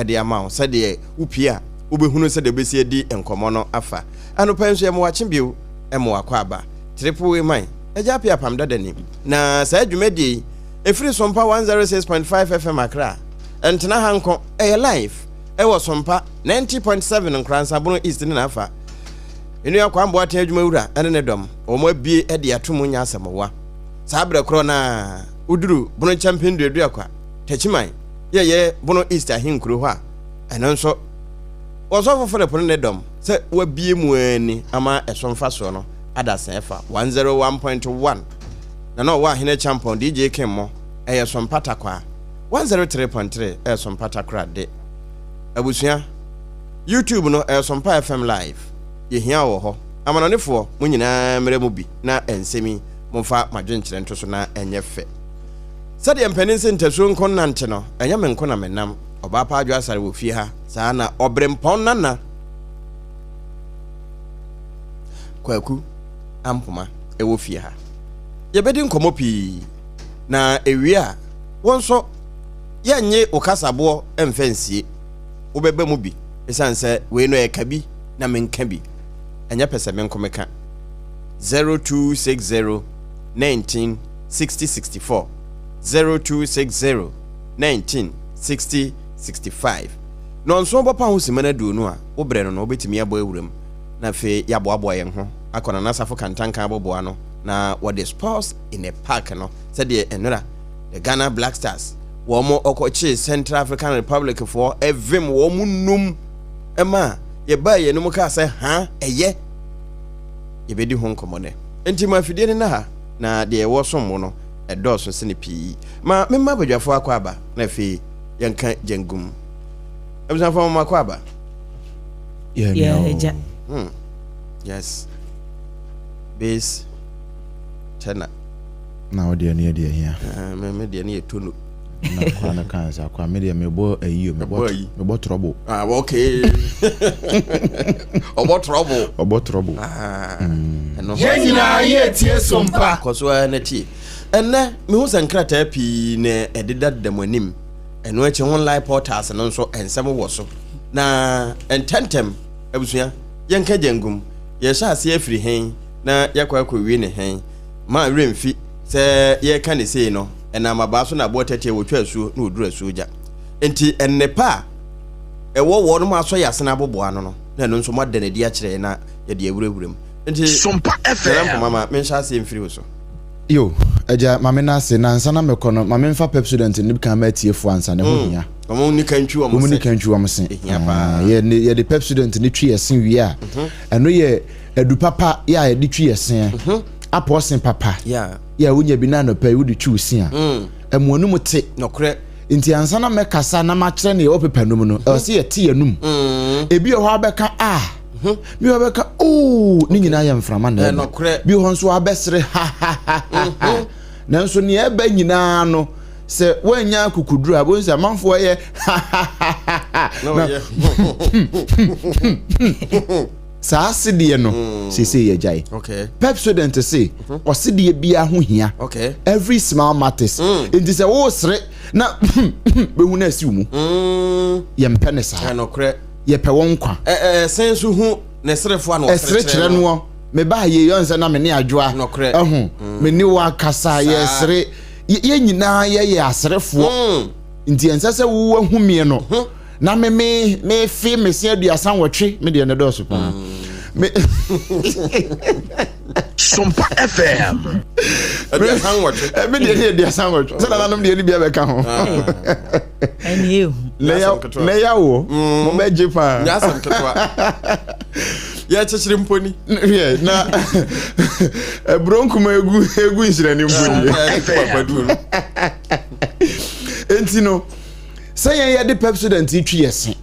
de ama said de upia ubehunu said de besi di enkomo no afa anopa nso yemo wache bio emo akwaba triple man eja pia Apam Dadaa ni na sa adwumadi efiri Sompa 106.5 FM Accra entena hanko live ewo Sompa 90.7 Nkransabono East ni nafa enu akwa mbo atan adwuma wura ene ne dom omo abie de atomo nya asamowa sa abra kro na uduru bono champion du akwa tachiman ye bono East ahinkuro ho a eno nso osofo fere pono ne dom se wabie mu ani ama esomfa so no adasa efa 101.1 na no wa hene champion DJ Kemmo Sompa takwa 103.3 Sompa takra de abusua YouTube no Sompa FM live ye hia wo ho amanonefo mo nyina mere mu bi na ensemi momfa madwenkyere nto so na enye fe sade empeninse ntaso nkonnante no enya me nkona menam Obapa Adwoa Asare wo fie ha saa na Obrempong nana kwaku ampoma ewo fie ha ye bedi nkomo pi na ewia wonso yenye okasabo emfensie wobebe mu bi esanse we no ekabi na menka bi enya pese menkomeka 0260 19 60 64 0260 19 60 65 no nso bopa ho simana duonu a wobre no obetimi abo awuram na fe yaboabo yen ho akona na safo kantanka aboboa no na what the sports in a park no said the enora the Ghana Black Stars womo okochi Central African Republic for evim womu num ema ye ba ye no muka say ha eye ye bedi ho nkomone enti ma fidie ne na ha na de wo som no edoso se ne pi ma memma badwafo akwaba na fe yanka jangum emsa fo ma akwaba yeah yes base tena na odi ani edi here me de ani etonu na kwa na kansa kwa me de mebo ayi mebo trouble okay obo trouble eno nyina ye tie Sompa koso na ti enne me hu sankrata pi ne ededa demonim eno achi hon live portals no nso ensem wo so na ententem abusua yenka jangum ye sha ase afiri hen na yakwa wie ne hen ma remfi se ye ka ne sei no ena maba so na bo tete wo twa asuo na oduru asuo ja enti ennepa ewo wo no ma so yasena aboboa no na no nso modde ne dia kire na ye de awurawuram enti Sompa FM mama men sha ase mfiri wo so yo eja mame na se na nsa na mekono mame mfa president ni kan ma tiefo ansa ne ho hia omo ni kantwu omo se omo ni kantwu omo se ye the president ni twi esen wi a eno ye edu papa ya ye di twi esen apo sen papa ya wonya bi na no pa wudi twi osin a emuonu mute nokre nti ansa na mekasa na ma kire ne ye opepa num no e se ye tie yanum ebi ho abeka bi abeka ni nyina ya mframa na bi ho nso abesere na nso ne eba nyina no se wanya kukuduru abonsa manfo ye sa sidie no se ye jai okay pep student say o sidie bia ho hia okay every small matters it is a wo sere na be hu na siu mu ye mpene sa nokre ye pe won kwa sensu hu na serefo na sere kire no me ba ye yonse na me ne adwoa me ni wa kasa ye sere ye nyina ye aserefo nti ensese wo ahumie no na me fi me se aduasa wotwe me de ne do so pa me Sompa FM aduasa wotwe me de aduasa wotwe se na nanom de ni bia be ka ho and you le ya wo mo be je pa ya sam ketwa ya chechire mponi ye na bronkuma egu nsirani mponi enti no say ye de president twi yesi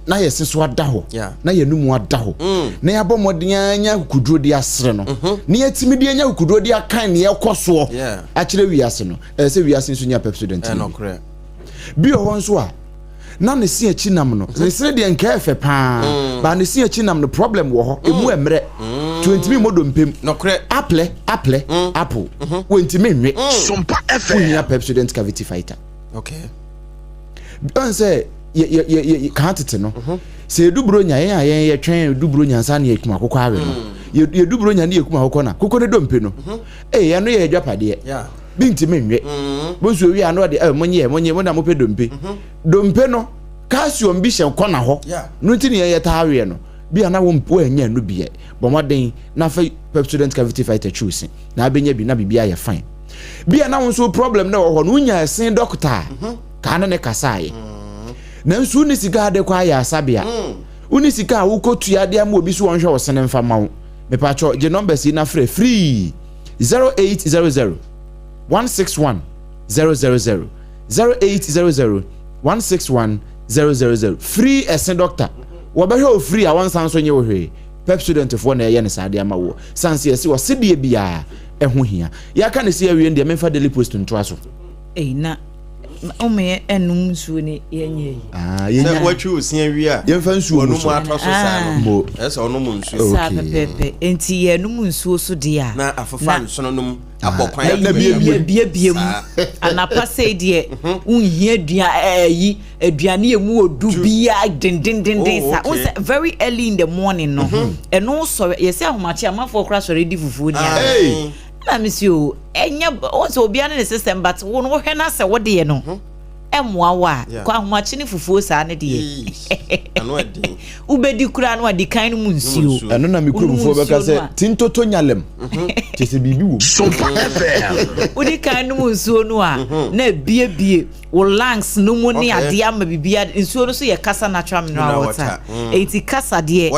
na yesi so ada ho na ye numu ada ho na ya bomodin anya kuduro di asere no na yetimi di anya kuduro di akan ne yekoso a kire wiase no se wiase nso nya president bi o wonso a na ne si achi nam no ne sere de nka efe pa ba ne si achi nam no problem wo ho emu emre 20 modo mpem apple wentimi nwe Sompa FM nya president cavity fighter okay don't say ye kantete no se dubro nya ye twen dubro nya nsa na ekuma akokɔ awe no ye dubro nya na ekuma akokɔ na kokɔ ne dompe no ye no ye adwapade binti menwe bonso wi ano de monye mo na mo pe dompe no calcium bi hye kɔ na hɔ no ntini ye ta awe no bi ana wo anya no bi ye bomoden na fa student cavity fighter choose na abenya bi na bibia ye fine bi ana wo so problem na wo hɔ no nya sen doctor ka na ne kasaye na nsu ni sika de kwa ya sabia uni sika wo kotua de am obi so won hwe wo sene mfa ma wo me pa cho je numbers na free 0800 161 000 0800 161 000 free esen doctor wo be hwe free a won san so nye wo hwe pep student fo na ye ne sade ama wo sanse ese wo sede bia ho hia ya ka ne se awie ndie memfa daily post nto aso na ome enum nsuo ne yenye yenya watchu osia wi a yemfa nsuo no mu atoso sa no esa onum nsuo sa pepepe enti ye num nsuo so de a na afafa nsono num abokwan na bie mu anapa sei de unhia aduane emu odu bia dindindindin sa very early in the morning no eno so ye se ahomachi amafo kra so ready fufu dia na misio enya onso obi an the system but wo no hwe na se wo de no emwa wa kwa ahomachi ne fufuo sa ne de ano ade ubedi kura no adi kan mu nsio eno na mikuru fufuo beka se tintoto nyalem chese bibi wo Sompa FM udi kan mu nsio no a na bie wo lungs no mu ne ade ama bibia nsio no so ye kasa natural mineral water eti kasa de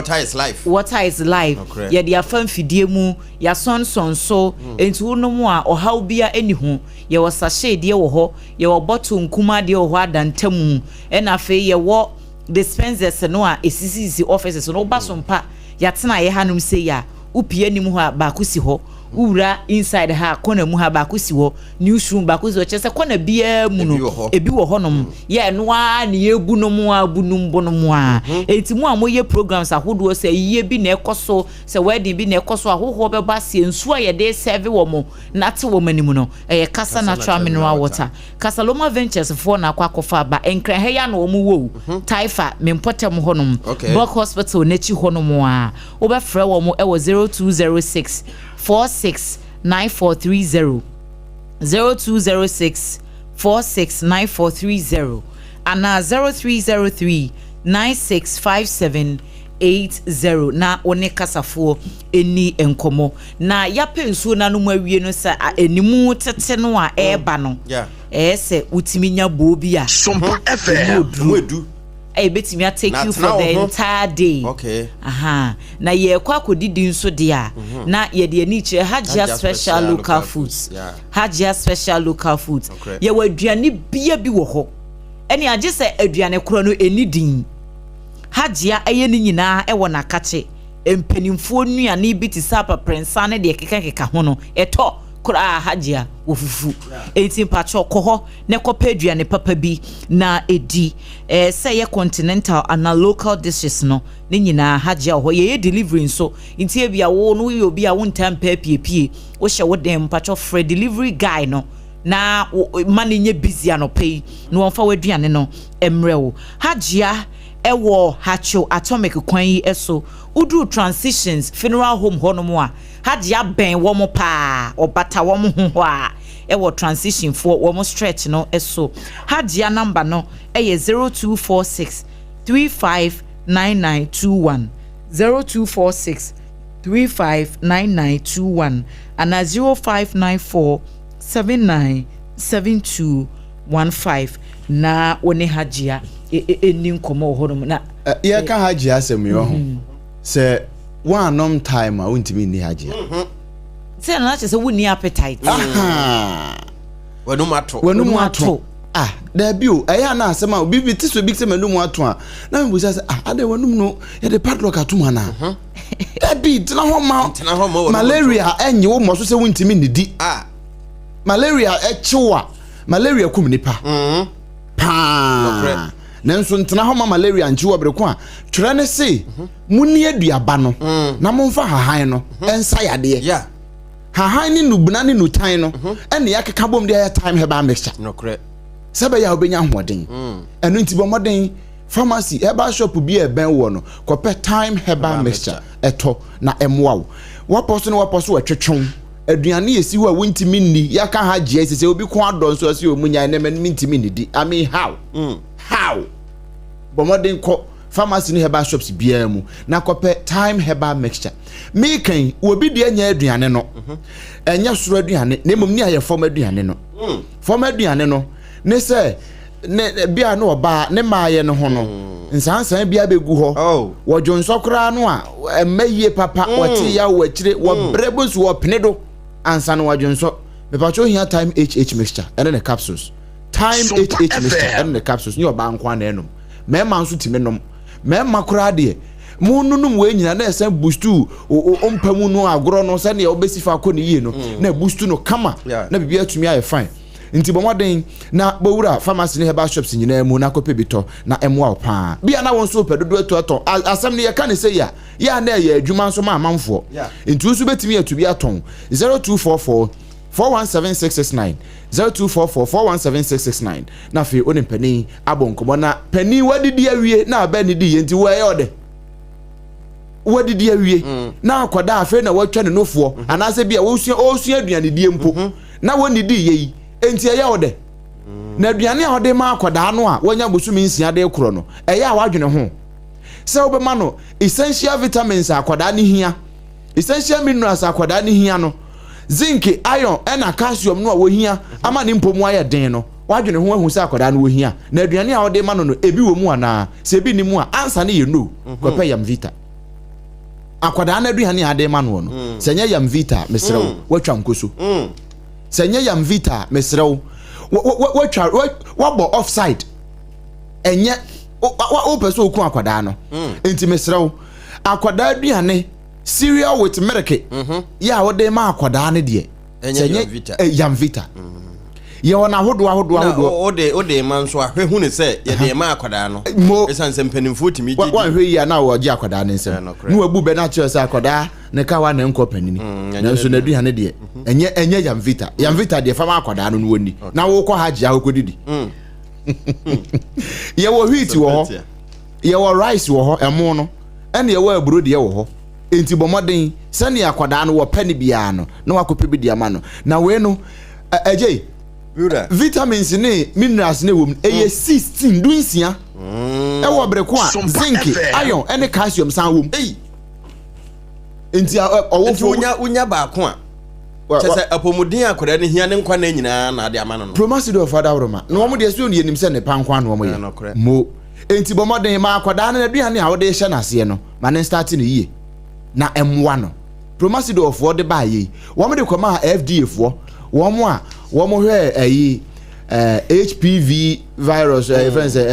water is life ye de afan fidie mu ya sonso enti wo no mu a ohaw bia eni ho ye wo sachet de wo ho ye wo bottle nkuma de wo ho adantamu ena fe ye wo dispensers no a esisi offices no ba sompa ya tena ye hanum se ya upie nim ho a ba kusi ho ura inside ha kona mu ha ba kusi ho newsroom ba kusi ho chese kona bia mu no ebi wo honom ye no a ne egu no mu a bunum bonom a enti mu a moye programs ahodo se ye bi na ekoso se wedding bi na ekoso ahoho be ba se nsu a ye de serve wo mo na te wo manim no ye kasa natural mineral water kasa Loma Ventures for na kwakofa ba enkran he ya na wo mu wo taifa mempotem honom Buck Hospital na chi honom a wo be frɛ wo mo e wo 0206 469430 0206 469430 and 0303 965780 na one kasafo eni enkomo na yape nsuo na no mawie no sa enimu tete no a eba no se utimi nya bo bi a Sompa FM edu betimi take you for the entire day na ye kwa kodidi nso de a na ye de ani kire Hajia special local foods Hajia special local foods ye waduane bia bi wo ho ene age se aduane kro no enidin Hajia aye ni nyina e wo na kache empanimfo nuane bi ti sapa prensa ne de keka ho no eto kura Hajia ofufu enti pacho koho ne kopa aduane papa bi na edi say ye continental and local dishes no ne nyina Hajia ho ye delivery so enti bia wo no ye obi a wontam pie wo hye wo dem pacho free delivery guy no na mane nye busy anopai no wonfa waduane no emre wo Hajia ewo hacho atomic kwan yi eso udu transitions funeral home honomo a Hajia ben wo mo pa obata wo mo ho a ewo transition for wo mo stretch no eso Hajia number no 0246 359921 0246 359921 and 0594 797215 na one Hajia eni nkomo honom na ye ka Hajia asem yo ho se one time a untimi ni Hajia se na che se woni appetite wanu mato da bio eya na asem a obi bi tiso bi se manum ato a na mbu se ade wanum no ye de padlock atuma na da bi tena ho malaria enye wo mo so se untimi ni di malaria echiwa malaria kum nipa nanso ntena ho malaria nchiwa breko a twere ne se muni aduaba no na momfa hahan no ensa yade hahan ni nubuna ni nutan no ene yakeka bom de time heba mixture no kre sebe ya obenya hoden eno nti bo moden pharmacy herbal shop bi e ben wo no kope time herbal mixture eto na emwa wo waposo atwetwon aduane yesi wo a wontimi nni yaka ha gye sese obi ko adon so ase omunya na mentimi nni di I mean how bo moden ko pharmacy ni herbal shops biya mu na kope time herbal mixture me kan obi de anya aduane no enya soro aduane na mum ni aye form aduane no form aduane no ne se ne bia no oba ne maaye no ho no nsansan bia begu ho wo dwonsokra no a emaye papa wote ya wo akire wo brebus wo penedo ansa no wadwonso me pa cho hia time HH mixture and the capsules time HH mixture and the capsules ni oba nkwa na enum me ma nso time nom me makura de mununum we nyina na esen boostu ompamu no agro no se na obesifa ko ne yie no na boostu no kama na bibia atumi aye fine nti bomoden na bowura pharmacy ne herbal shops nyina mu na kope bito na emwa opa bia na won so pedodo atoto asem ne ye ka ne se ya na ye adwuma nso ma amanfo nti usu betimi atubi aton 0244 417669 0244 417669 na fe onim pani abonkomo na pani wadidi awie na aba ni di nti wo ye ode wadidi awie na akoda afe na watwa ne nofo anase bia wo osua aduane die mpo na woni di ye enti eya ode na aduane a ode ma akoda no a wonya bosumi nsia de kro no eya a wadwene ho se obema no essential vitamins akoda ne hia essential minerals akoda ne hia no zinc iron and calcium no a wo hia ama ne mpomu aye den no wadwene ho ahu se akoda no wo hia na aduane a ode ma no ebi wo mu ana se ebi ni mu a ansa ne ye no kopa yam vita akoda na aduane ade ma no no senya yam vita mesrew watwa nkoso senya yam vita mesrew wabo offside enye o peso okun akoda no enti mesrew akoda aduane cereal with milk ya wode ma akoda ne de senya yam vita ye wona hodo ode man so ahwehu ne se ye de ma akoda no esanse mpanimfo timi gidi wan hwe ya na wo gi akoda ne nsem no abu be na che se akoda ne ka wa na nko panini na so na duhane de enye yam vita de fama akoda no woni na wo ko haji akokodidi ye wo wheat wo ho ye wo rice wo ho emo no ene ye wo aburo de wo ho enti bomoden sane akoda no wo pani bia no na wakope bi de ama no na we no ajay vitamins ne minerals ne wom eye 16 dunsia wo breko a zinc iron ene calcium san wom enti owofo unya ba ko a chese apomudin akoda ne hia ne nkwa na nyina na ade ama no promasi do father woroma no mo de so ne nim se ne pankwa no mo ye mo enti bomoden ma akoda na aduane a wo de hye na se no ma ne start ne yie na emwa no promasi do of de ba ye wo mo de kwama FDA fo wo mo a wo mo hwe ayi HPV virus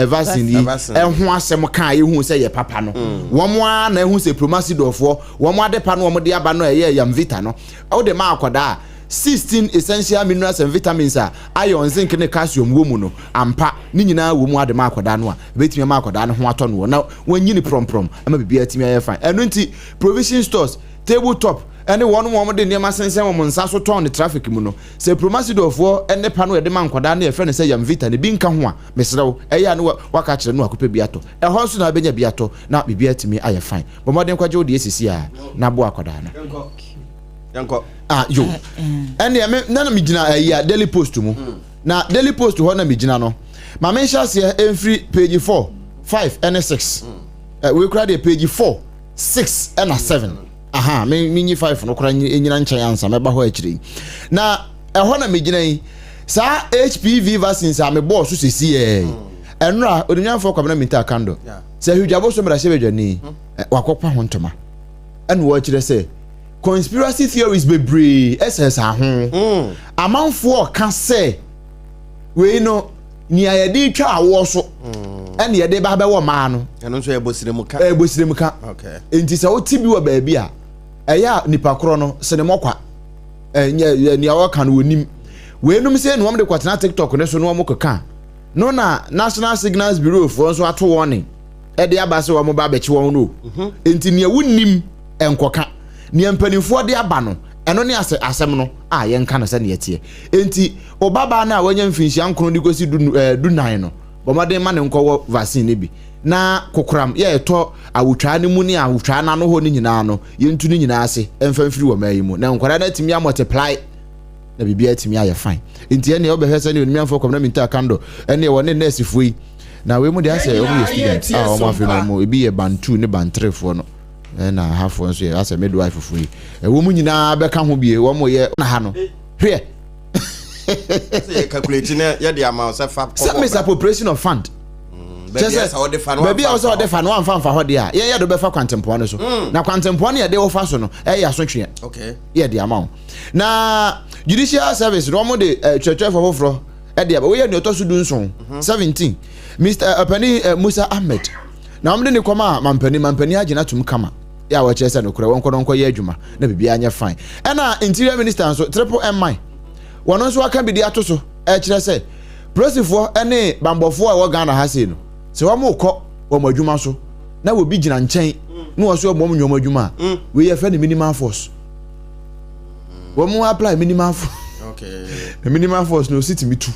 vaccine ho asem kan ye hu se ye papa no wo mo a na hu se promasi do fo wo mo ade pa no wo mo de aba no ye yam vita no o de ma akoda 16 essential minerals and vitamins iron zinc ne calcium wo mu no ampa ni nyina wo mu ade ma akoda no a betimi ma akoda no ho ato no na wanyini prom ama bibia timi aye fine eno nti provision stores tabletop ene wonu mo de niam asensen wo nsa so ton ne traffic mu no se promasi ofo ene pa no e de man kwada na e fre ne se yam vita ne bi nka ho a mesrew eya ne waka kire no akopa biato e ho so na benya biato na bibia timi aye fine bo mo de kwaje odi esisi a na bo akoda na yanko yo ene me na mi gina ya daily post mu na daily post ho na mi gina no ma mention se every page 4 5 and 6 we cry the page 4 6 and 7 aha me nyi 5 no kora nyina nchen ansa me ba ho akiri na ehọ na me gina yi sa HPV vaccines a me bo so sesi enra odunyanfo kwamna minta kando se hudwabo so mra sebedwani wakopa ho ntoma en wo akire se conspiracy theories bebre ss ahon amanfo ka se we no ni ayedi twa awo so en ye de ba be wo ma no eno so ebosirem ka okay enti se o tibi wo ba bia eya nipa kro no se ne mokwa ni awo kan wonim we num se no de kwatena TikTok ne so no mokeka no na National Signals Bureau for so ato warning e de abase wo mo ba bechi won no enti ne wonim enkoka ni empanimfo de aba no eno ne asem no yen ka no se ne yetie enti obaba na wanya mfinhia nkron di kosi du nan no bomade ma ne nkwo vaccine ne bi na kokoram ye eto awutwa ne mu ne awutwa na no ho ne nyina no yentu ne nyina ase emfamfiri wo mayi mu na nkwara na timi multiply na bibia timi aye fine enti ene obehwese ne onimi amfo komna minta kando ene wo ne nurse fuyi na we mu de ase o mu student o ma fi no mu ebi ye ban 2 ne ban 3 fo no na half one so ye ase midwife fuyi wo mu nyina be ka ho bie wo mo ye na ha no hwe say calculate na ye de amount say fa some misappropriation of fund Yes, I would fan. Maybe also the fan one fan for what they are. Yeah, do befa kwantempo so. Na kwantempo na dey ofa so no. Asotwe. Okay. Yeah, the amount. Na judicial service no mo de church for foforo. Dia ba we ne otoso dunson 17. Mr. Apani Musa Ahmed. Na omde ne koma mampani agina tum kama. Ya wa chese no kura wonko ye adwuma na bibia anya fine. Na interior minister so triple MI. Wono so aka bi di atoso. Kire se prosifo ene bambofo a wo Ghana ha sei no. Se wa mo kọ wo madwuma so na wo bi gina nchen na wo so mo nwo madwuma we ye fa ni minimum force wo mo apply minimum force okay the minimum force no sit me tu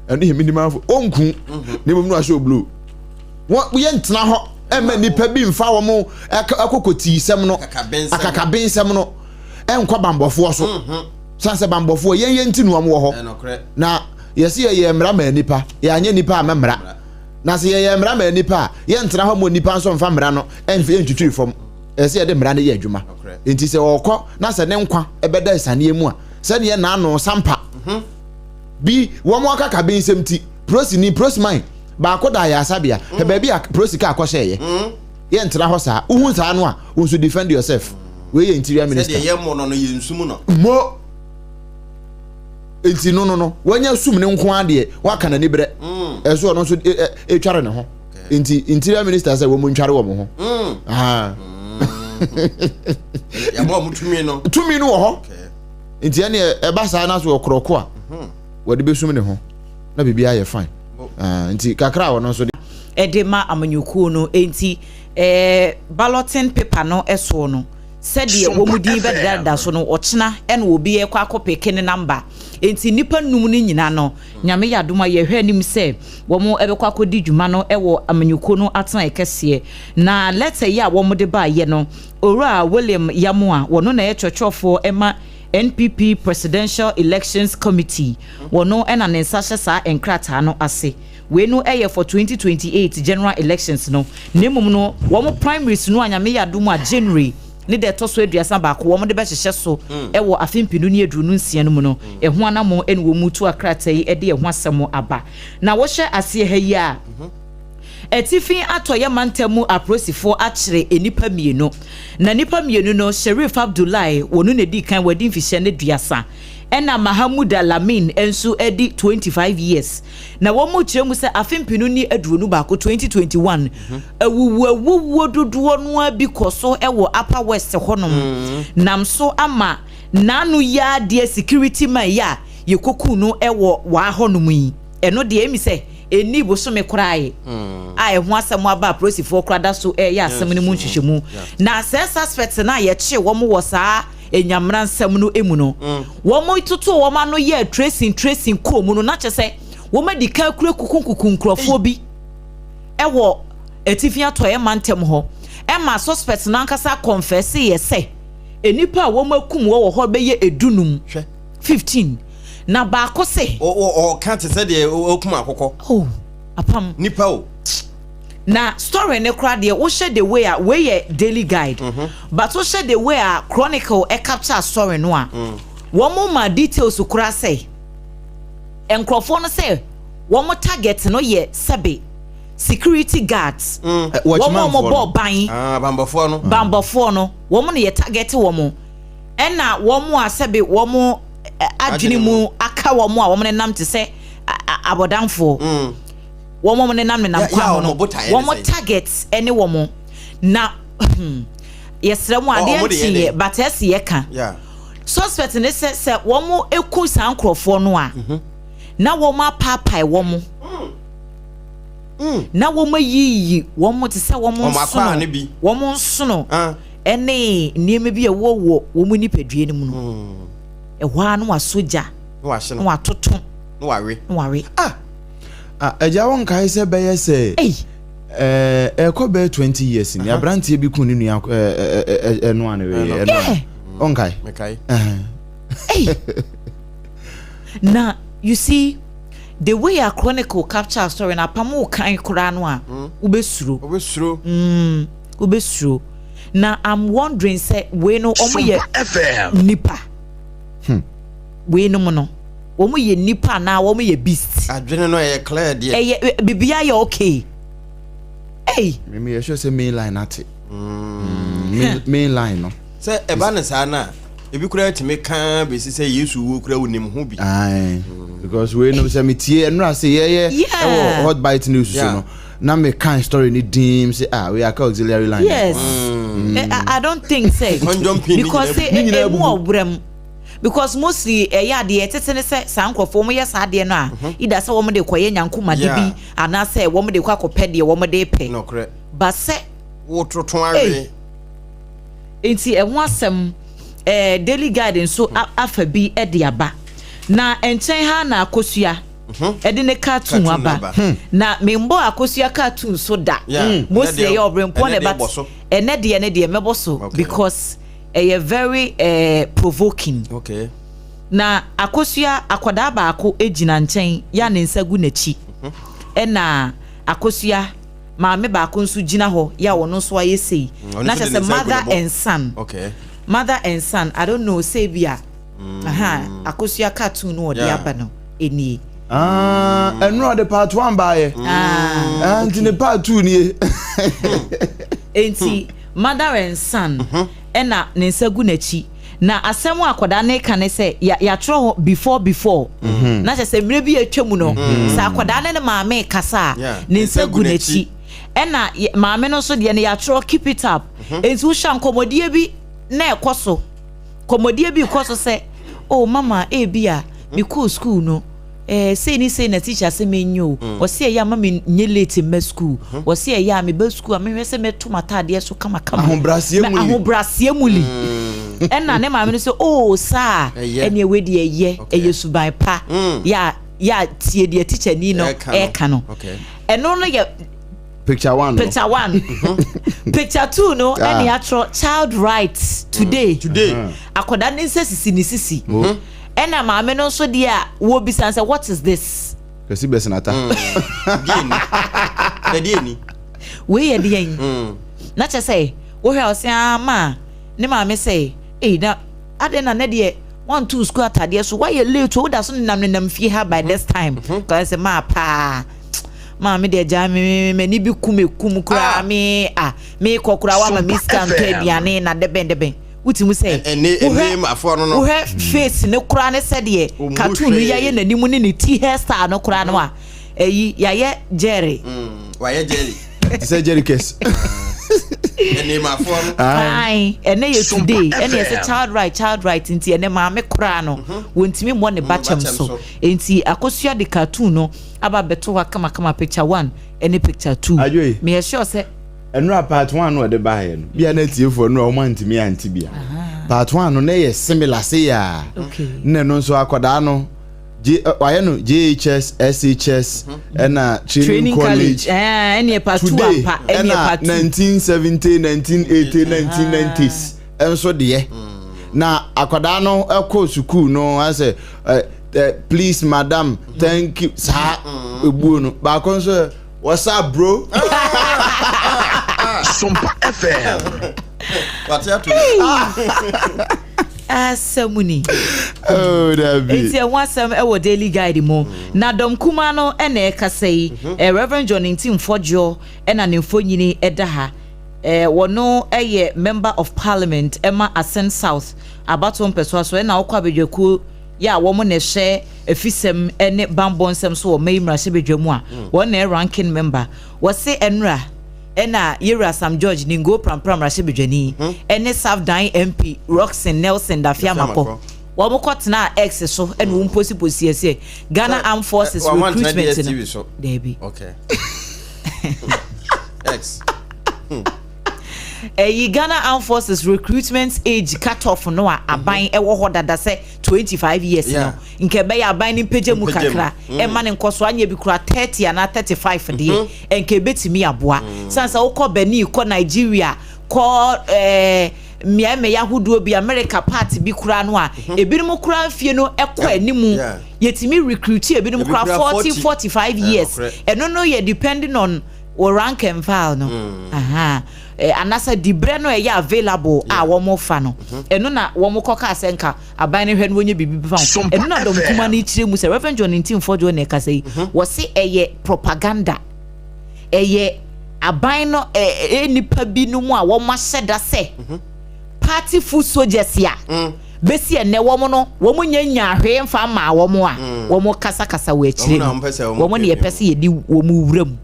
eno he minimum force onku na mo no aso blue wo ye ntena ho ema nipa bi mfa wo mo akokoti sem no akakaben sem no enkwa bambofo so sanse bambofo ye ntinu wo mo ho na yesi ye mra ma nipa ye anye nipa amemra na se ye mra ma nipa ye ntena ho mo nipa so mfa mra no enfe entwitwi fom ese ye de mra ne ye adwuma enti se okọ na se ne nkwa ebeda isane mu a se ne ye na ano sampa bi wo mo aka ka ben semti prosmine ba akoda ya asabia he ba bi prosika akọhye ye ntena ho sa uhun sa no a wo so defend yourself we ye interior minister se ye mo no ye nsum no mo enti no wanya sum ne nko ade waka na nibre eso no so etware ne ho enti interior minister say wo mo ntware wo mo ho ya mo mutumi no wo ho enti ene e ba sa na so okroko a wo de besum ne ho na bibia ye fine enti kakra wo no so edema amanyuku no enti balloting paper no eso no said ye wo mudi bedada so no ochina ene obi ye kwa akopeke ne number enti nipa num ni nyina no nyame yadoma ye hwe anim se wo mo ebekwa akodi dwuma no ewo amanyuko no atena ekese na letter ye a wo mo de ba ye no owura William Yamoa wono na ye chochofo ema NPP Presidential Elections Committee wono ena ne nsahye sa enkrata no ase we no eye for 2028 general elections no nemum no wo mo primaries no anyame yadoma January ni de to so aduasa ba ko wo mo de be hyehye so ewo afempinu ni aduru nsia no mu no eho anamo ene wo mutu akrata yi ede eho asemo aba na wo hye ase ha yi a etifin atoye mantamu aprosifo akire enipa mienu na nipa mienu no Sheriff Abdullahi wonu ne di kan wadi mfihye ne duasa ena Mahamud Alamin ensu edi 25 years na wo mu kire mu se afempinu ni aduru nu ba ko 2021 awuwu dodo no abi koso ewo Upper West honom nam so ama nanu ya de security man ya yekoku no ewo wa honom yi eno de emi se eni bosome krae ai ho asem aba prosifo krada so ya asem ni mu nhwehwemu na suspect na ye che wo mo wo saa enyamra nsem no emu no wo mo itutu wo ma no ye tracing ko mu no na chese wo ma di ka kure kukunkuku nkrofo bi ewo etifia toye mantem ho ma suspect na nkasa confess ye se enipa wo makum wo ho be ye edunum 15 na ba ko se o can't say de okum akoko apam nipa o na story ne kra de wo share the way a we ye daily guide but wo share the way a chronicle e capture story no a wo mo ma details kra say enkrofo no say wo mo target no ye sebe security guards wo mo bo ban bambofo no wo mo ne ye target wo mo ena wo mo asebe wo mo adwini mu aka wo mo a wo mo nam te se abodanfo wo mo ne nam ne nam kwa no wo mo target ene wo mo na yesra mu ade antie but ese ye ka suspect ne se wo mo eku san krofo no a na wo mo papai wo mo na wo mo yiyi wo mo te se wo mo nsono ene niema bi wo mu nipadue no mu no ehwa no wa soja no wa hye no wa toto no wa we eja won kai se be yese ko be 20 years ni abrantie bi kun ni nua eno ane we on kai me kai na you see the way a chronicle capture story na pamo kan kura no a ubesuro na I'm wondering say we no omo ye nipa we no mo no omo ye nipa na omo ye beast adwene no ye clear de bibia ye okay me ye sure say main line ate main line no say eba ne sa na ebi kura timi kan be say Yesu wo kura wonim ho bi because we know say me tie enra say ye hot bite news so no na me kind story ni dim say we are auxiliary line. Yes. I don't think say because say Obrempong because mostly ya de tetene say sankofo mo yes ade no a ida say wo mo de koye nyankoma de bi ana say wo mo de kwa kopɛ de wo mo de pɛ no correct but say wo toton awe enti ho asɛm daily guidance so afa bi de aba na enchen ha na akosua edi ne cartoon aba na membo akosua cartoon so da most dey Obrempong ne but ene de meboso because very provoking okay na akosua akwada ba ako ejina nchen ya ne nsagu nachi na akosua maame ba ako nso jina ho ya wono so ayesei na say mother and son okay mother and son I don't know say bia akosua cartoon no Odehyieba no eni enro de part 1 bae and in part 2 ni enti mother and son na ne nsagu nachi na asem akoda ne kan say ya tro before na say mire bi atwam no sa akoda ne maame kasa ne nsagu nachi na maame no so de ne ya tro keep it up enti wo hwan komodie bi na ekoso komodie bi koso say oh mama bia me cool school no say na teacher say me nyo o say ya mama nye late me school o say ya me ba school me hwese me to matade so kama ahobrasie muli na ne mama no say oh sir ene we de ye suban pa ya tie de teacher ni no ka no eno no ye picture 1 picture 2 no ene ya tro child rights today akoda ne sisi ena maame no so dia wo bisan say what is this kasi besenata dedieni we ye de yin na che say wo hwe o se ama ne maame say na ade na ne de 1-2 school atade so why you late wo da so nam fie ha by this time cause say ma pa maame de ja me ni bi kum kura me kokura wa ma miskan to aduane na deben utimu say name afọ no wo face ne kura ne said ye cartoon ya ye nanimu ne ti hairstyle no kura no a ya ye Jerry wa ye Jerry say Jerry case name afọ no ai ene ye today ene ye child right nti ene maame kura no wontimi mo ne bachem so nti akosua de cartoon no aba beto wa kama picture 1 ene picture 2 me sure say enra part 1 no de bae no bia na tiefo no o mantimi anti bia part 1 no na ye similar say ya nne no so akoda no waye no JHS SHS na training college any part 2 pa any part 1970 1980 1990s enso de na akoda no ekọ school no I say please madam thank you sa egbu no ba kon so what's up bro Sompa FM. What's up to Asamuni. Oh, that be. It's a wasam ewo daily guide mo. Na dom kuma no ene kasei. Reverend John Ntim Fojo ena ne mfonyini eda ha. Wono eye member of parliament Emma Ascent South. Abato mpeso so ena okwa bedwaku ya wo mo ne hye efisem ene bambonsem so wo mayimra hye bedwamu a. Wo na ranking member. Wo se enra ena Yera Sam George ningo pram rashe bedwani ene South Dan MP Roxen Nelson Dafiamako wo mo kotena X so ene wo mposi ese Ghana Armed Forces recruitment no Debbie okay X Ghana Armed Forces recruitment age cut off no a aban ewo ho dada say 25 years no nke be ya aban ni page mu kakra e ma ne nkoso anya bi kura 30 and 35 de nke betimi aboa sansa wo ko Benin ko Nigeria ko miame yahudo bi America part bi kura no a ebinim kura fie no ekọ animu yetimi recruit ebinim kura 40-45 years eno no ye depending on or rank and file no anasa dibre no e available a wo mo fa no eno na wo mo koka asenka aban ne hwe no wonye bibi fa eno na dom kuma na ichire mu se Reverend John Ntimfo ne ka sei wo se eye propaganda eye aban no nipa bi no mu a wo ma hyeda se party food soldiers ya besi ene wo mo no wo mo nya hwe mfa ma wo mo a wo mo kasa kasa wo achire wo mo ne ye pese ye di wo mu wuram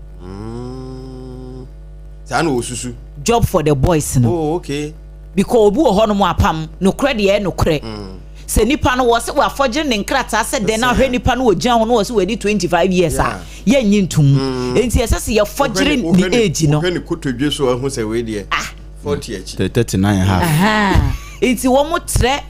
job for the boys no. Oh, okay. Because obu ho no apam no kre de no kre. Se nipa no wo se wa forge ne nkrata se de na hwe nipa no ojan ho no wo se we di 25 years a ye nyintum. Enti esese ye forge ni age no. Hwe ni kotodwe so ho se we de 40 echi. 39 half. Enti wo mo tre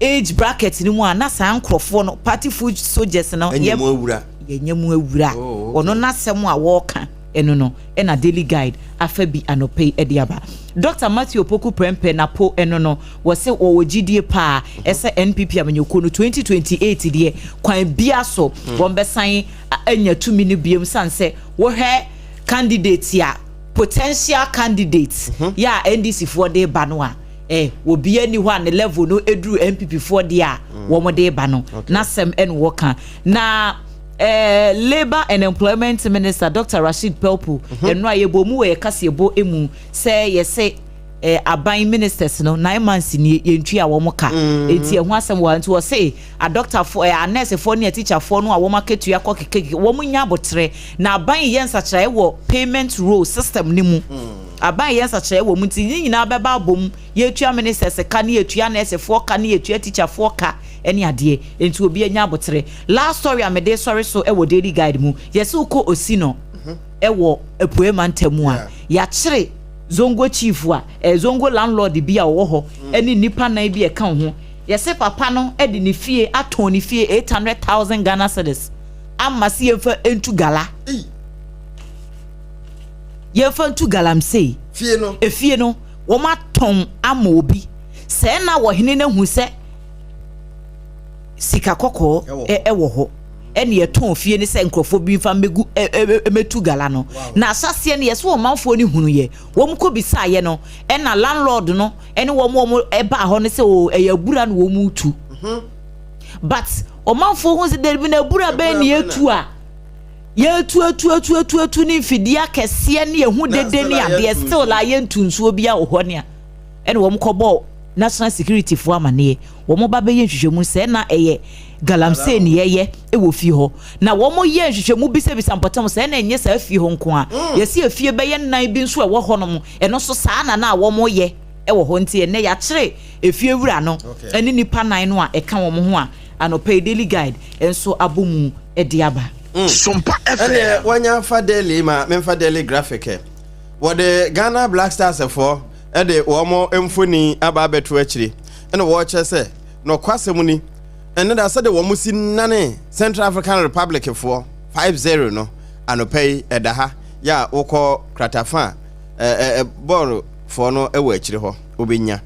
age bracket ni mu a na san krofo no party food soldiers no ye mu awura. Ye nyemu awura. Ono na sem a wo ka eno no ena daily guide afabi anope Odehyieba. Dr. Matthew Opoku Prempe na po eno no wose wo gidie pa ese NPP amanyoko no 2028 de kwan bia so wombesan anya tumi ne biem sanse wo hwe candidate ya potential candidates ya NDC for de ba no a wo bia ni ho an level no eduru NPP for de a wo mo de ba no na sem en wo kan na Labor and Employment Minister Dr. Rashid Pelpu eno ayebo mu we kasebo emu say ye say aban ministers no 9 months ni yentwi a wo mo ka enti ehu asem wa nti wo say a doctor for a nurse for ne teacher for no a wo maketu ya kokeke wo mu nya botre na aban yensa kire wo payment rule system ni mu aban yensa kire wo mu nti nyina beba bom yetua ministers ka ne yetua nurse for ka ne yetua teacher for ka eni ade enti obi anya botre last story amede sorry so e wo daily guide mu yesi uko osino e wo epuema ntemu a ya kire zongo chief a zongo landlord bi a wo ho eni nipa na bi e kan ho yesi papa no e di ni fie aton ni fie 800,000 Ghana cedis amasi yefa entu gala yefa entu galam sei fie no wo ma ton ama obi se na wo hene na hu se sika kokko wo ho ene ye ton fie ni se nkrofo bi fa megu metu gala no na asase ne yeso manfo ni hunu ye wo mko bisa ye no ena landlord no ene wo eba ho ne se o eyabura no wo mu tu but o manfo hu se der bi na bura be ne etu a yetu ni fidia kese ne ehu dede ni ade still la ye ntunsuo bi a wo ho ne a ene wo mko bo national security for amane wo mo ba be ye hwehwemu se na eye galamse ni yeye e wo fi ho na wo mo ye hwehwemu bi se bi sampotam se na enye sa fi ho nko a yesi afie be ye nan bi nso e wo ho no mo eno so saa na wo mo ye e wo ho ntie ne ya kire efie wura no eni nipa nan no a e ka wo mo ho a anope daily guide enso abomu Odehyieba Sompa FM wanya fa daily ma memfa daily graphic wo de Ghana Black Stars for ede wo mo emfoni aba beto akire ene wo che se no kwasem ni ene da se de wo mo si nane Central African Republic for 5-0 no anopei edaha ya wokọ kratafa ball for no ewo akire ho obenya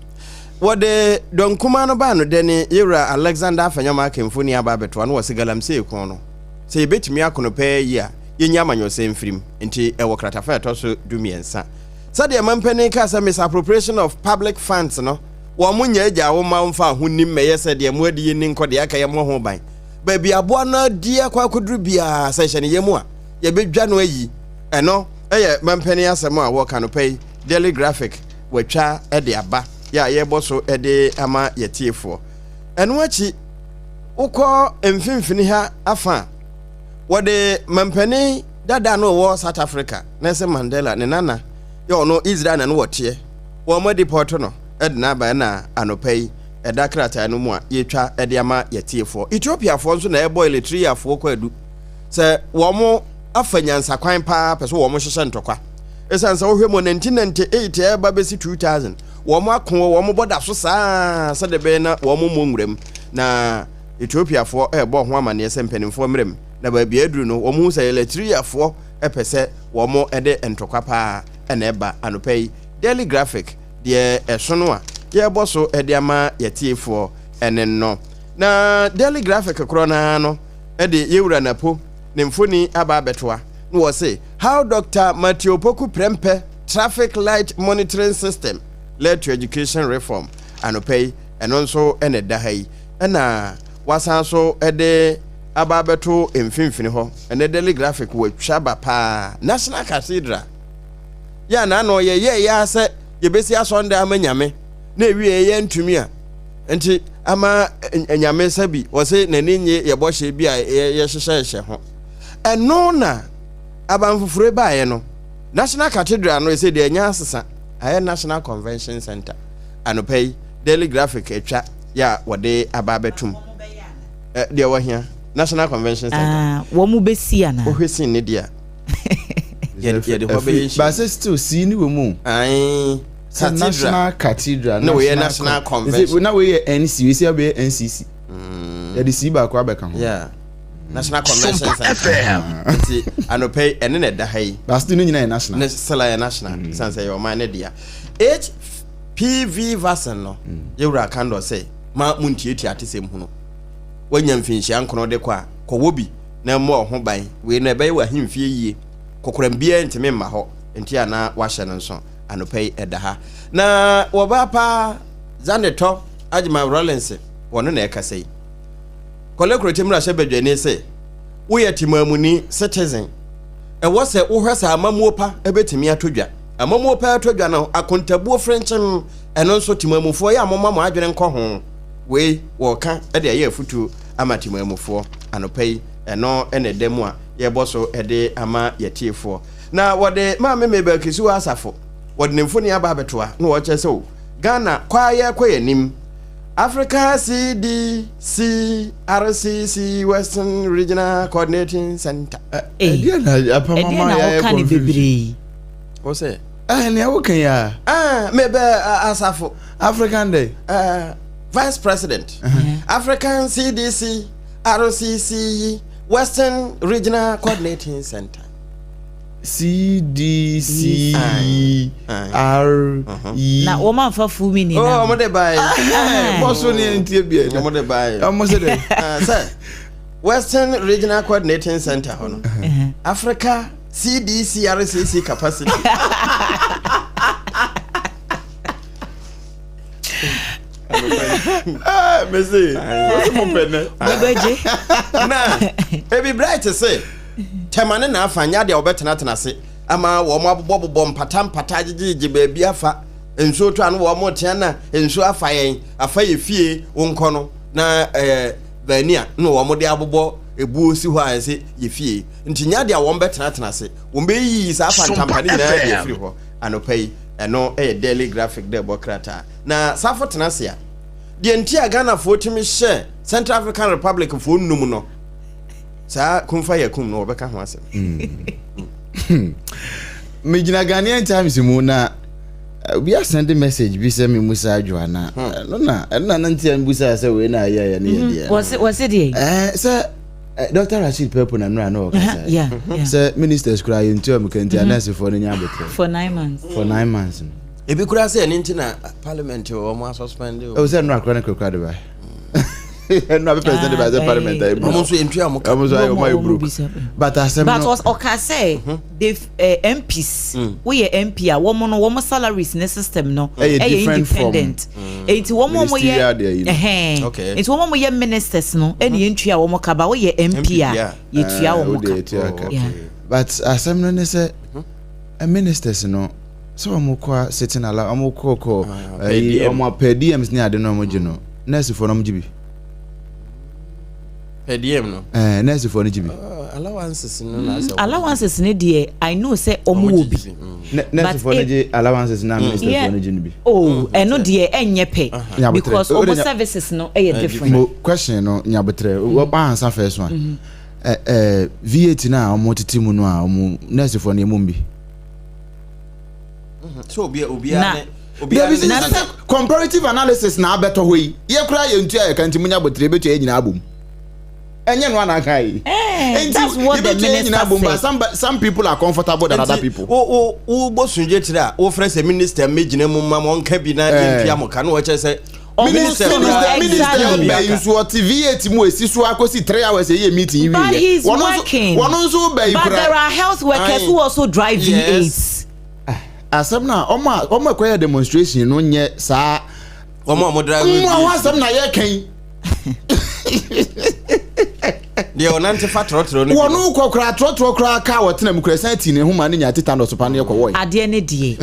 wo de donkuma no ba no de ne yura Alexander Afanyama kemfoni aba beto no wo se galamse ekon no se yebetimi akono pe yi a yenya manyose mfrim enti ewo kratafa etoso dumiensa Sadia mampene ka sa misappropriation of public funds no wo munya agya wo ma mfa hunnim meye sadia mu adi ni nkode aka ye mo ho ban ba bia boa na di akwa kodru bia sa hye ne yemu a ye bedwa no ayi eno eye mampene asem a wo ka no pay daily graphic watwa Odehyieba ya ye boso ede ama yetiefo eno achi ukọ emfimfini ha afa wo de mampene dada no wo South Africa Nelson Mandela ne nana yo no Israel na no wote wo mo deport no edna ba na anopei edakrata no mu a yetwa ediama yetiefo Ethiopia fo nso na e boil electric afo kwadu se wo mo afanyansa kwan pa peso wo mo hyehye ntokwa esan sa ohwe mo 1998 e ba besi 2000 wo mo akon wo mo boda so saa se de be na wo mo monwrem na Ethiopia fo e bo ho amane ese mpanimfo mrem na ba bia aduru no wo mo say electric fo epese wo mo ede entokwa pa na eba anopai daily graphic de esono a ye boso ede ama yetiefo ene no na daily graphic krona no ede yewura napo ne mfoni aba betoa no wo say how Dr. Matthew Poku Prempe traffic light monitoring system led to education reform anopai eno nso ene dahai na wasan so ede aba beto emfimfini ho ene daily graphic wo twaba pa National Cathedral ya na no ye ya se ye besi asonda amanyame na ewie ye ntumi a enti ama anyame sabi wo se naninye ye bohye bi a ye hyehye ho eno na abanfufure baaye no National Cathedral no se de anya asesa aye National Convention Center anopai daily graphic etwa ya wode aba betum de wo hia National Convention Center wo mu besi ana ohwesi ne dia ye de ho be ba se still see ni wo mu ai National Cathedral no we National Convention na we NC we see be NCC ya de see ba kwa be kan ho yeah National Convention Center enti anopai ene na da hai ba still no nyina national ne sala national sanse yo man ne dia HPV vaccine no yewura kando say ma muntieti atesem hu no wanya mfinhia nkono de kwa kowobi na mo ho ban we na be wa himfie yie kokoram bia ntime ma ho enti ana wahye no nso anopai edaha na woba pa zaneto Ajima Rollins wono na ekasai kolekrotim ra shebedwane say wo yetimamuni citizen e wo se wo hwesa amamuopa ebetimi atodwa amamuopa atodwa na akontabuo frenchem eno nso timamufo ya amomamo adwene nko ho we wo ka e de ye afutu amatimamufo anopai eno ene demu a ye boso ede ama yetiefo na wode ma memebe kisu asafo wode nemfoni aba betoa na wo che se Ghana kwaye kwayenim Africa CDC RCC Western Regional Coordinating Center. Apam ya kan bebre. What say? Ne awokan ya. Maybe asafo African Day. Vice President. African CDC RCC Western Regional Coordinating Center. CDC R na wo man fa fu mi ni na oh mo de bai boso ni ntie bia mo de bai mo se de sir Western Regional Coordinating Center hono Africa CDC RCC capacity mesi mo pene bebeje na ebi bright say temane na afanya de obetena tenase ama wo mo abobobbo mpata gigigi baabi afa enso to anu wo mo tena enso afa ye fie wonko no na vania no wo mo de abobo ebuo si ho anse ye fie ntinya de wo betena tenase wo be yi sa afa ntampane na ye firi ho anopai eno daily graphic de bokrata na safo tenase a de ntia Ghana fo timi hye Central African Republic fo num no sa kumfa yakum no obeka ho asem me gina Ghanaian Times mu na we are sending message bi se me Musa Adwoa na no na nantia Musa se we na ya ne dia was it sir Dr. Rashid Pepo na no yeah sir ministers kura yintu am kanti anase for no nya betre for 9 months ebi kura se ni ntina parliament o mo suspend o se no akra na kura de ba no be president by the parliament mo so entu am ka mo so ayo my bro but was okase the MPs we MP a wo no wo salaries ne system no independent enti wo mo ye okay enti wo mo ye ministers no eni entu a wo ka ba wo ye MP a ye tua wo ka but asem no ne say ministers no so mo kwa sitting ala mo ko mo PDMs ni ade no mo gino nurse for no mo gibi PDM no nurse for no gibi allowances no na say allowances ne de I know say omo obi nurse for no gi allowances na minister for no gi no bi oh eno de enye pe because omo services no e different question no nyabetre wo pa answer first one VAT na omo titi mu no a omo nurse for no emum bi So comparative analysis na better way. Ye kura ye ntua ye kanti munya botre betu ye nyina abom. Enye no ana kai. That's what the minister said. Some people are comfortable than other people. Bosunje tira o friend say minister mejina mu ma mo nka bi na yempia mo ka no che say minister so TV etimu esi so akosi 3 hours e meeting you. But he's working. But there are health workers who also drive V8s. Asem na omo kwaya demonstration no nye sa omo drive V8. Mo asem na ye kan. De onante fa trotro no. Wonu kokra trotro kra ka wotena mu kra san ti ne huma ne nya tita no so pa ne yekowo. Ade ne die.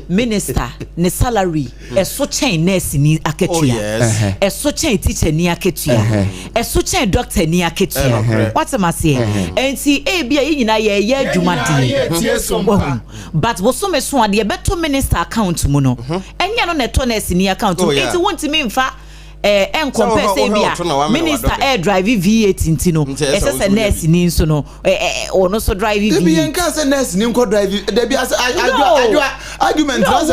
Minister ne salary eso chain nurse ni aketua. Eso chain teacher ni aketua. Eso chain doctor ni aketua. What am I saying? Enti e bia yi nyina ye adwumade. But wo so me so ade beto minister account mu no. Enya no ne to nurse ni account. Enti wonti me mfa en compare say bia minister air drive V8 intino ese nurse ni nso no ono so drive V8 be en ka say nurse ni nko drive dey be as argument as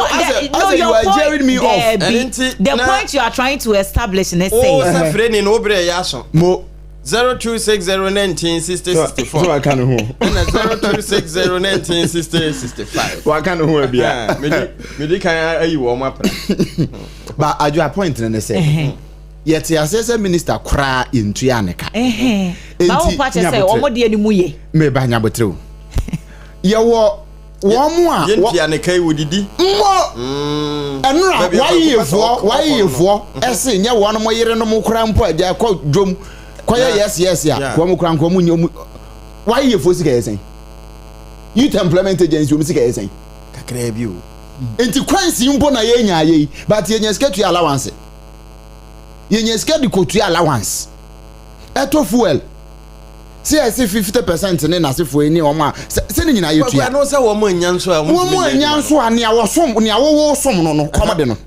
you are jeering me off the point you are trying to establish and say say friend no obre ya so mo 0260196064 so I can who 0260196065 wa kan who bia me kan ayi wo ma pra but adwa point na say yet assessor minister kra into aneka ba wo pa che say omo de ani mu ye me ba nya botre ye wo mu a ye aneka yi wodidi enura why yefo ese nya wo no mo yere no mo kra mpo aja ko dwom ko yes ya ko mo kra nko mo nyom why yefo sika yesen youth employment agency o sika yesen kakra bi o enti kwansi mpo na ye nya ye but ye nya skatu allowance ye nya skatu kotu allowance eto fuel see I say 50% ne na sefo ni o ma se ni nyina ye tu ya no se wo mo nya nso a mo nya nso a ne a wo som ne a wo som no komode no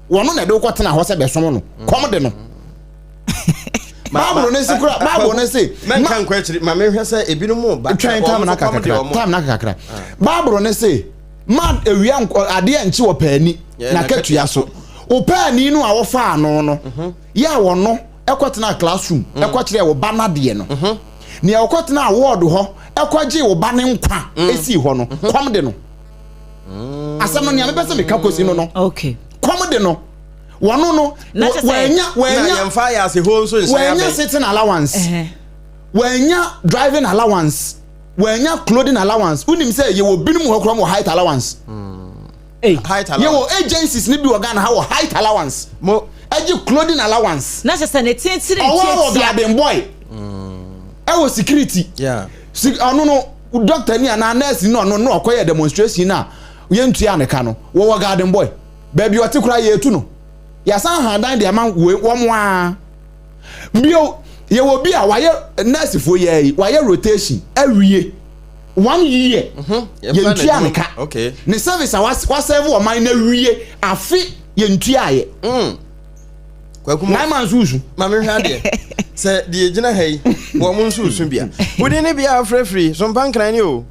wono na de ko tena ho se be som no komode no Bible ne sikura Bible ne say men kan kwachiri ma me hwe se ebinumu ba time na kakra Bible ne say man ewia ade anchi wo paani na katua so wo paani no a wo fa ano no ya wo no ekotena classroom ekotire wo ba na de no ne ekotena award ho ekoje wo ba ne nkwa esi ho no kom de no asem no ne me pese me kakosi no okay kom de no wono no wanya yemfa ya se ho so nsa ya wanya sitting allowance wanya driving allowance wanya clothing allowance unim say ye wo binum ho krom height allowance height allowance ye wo agencies ni bi organ ha wo height allowance mo agi clothing allowance na se ne tentire oh garden boy e wo security no doctor ni na nurse no okoye demonstration na ye ntua ne ka no wo garden boy baby otikura ye etu no ya san handan de man wo mo a bio ye wo bi a waye nurse fo ye waye rotation awie 1 year ye ntua ne ka okay ne service a wa serve o man na wie afi ye ntua ye kwakumo na man susu ma me hwa de se de gina hai wo mo susu bia wodi ne bia free so mpan ni o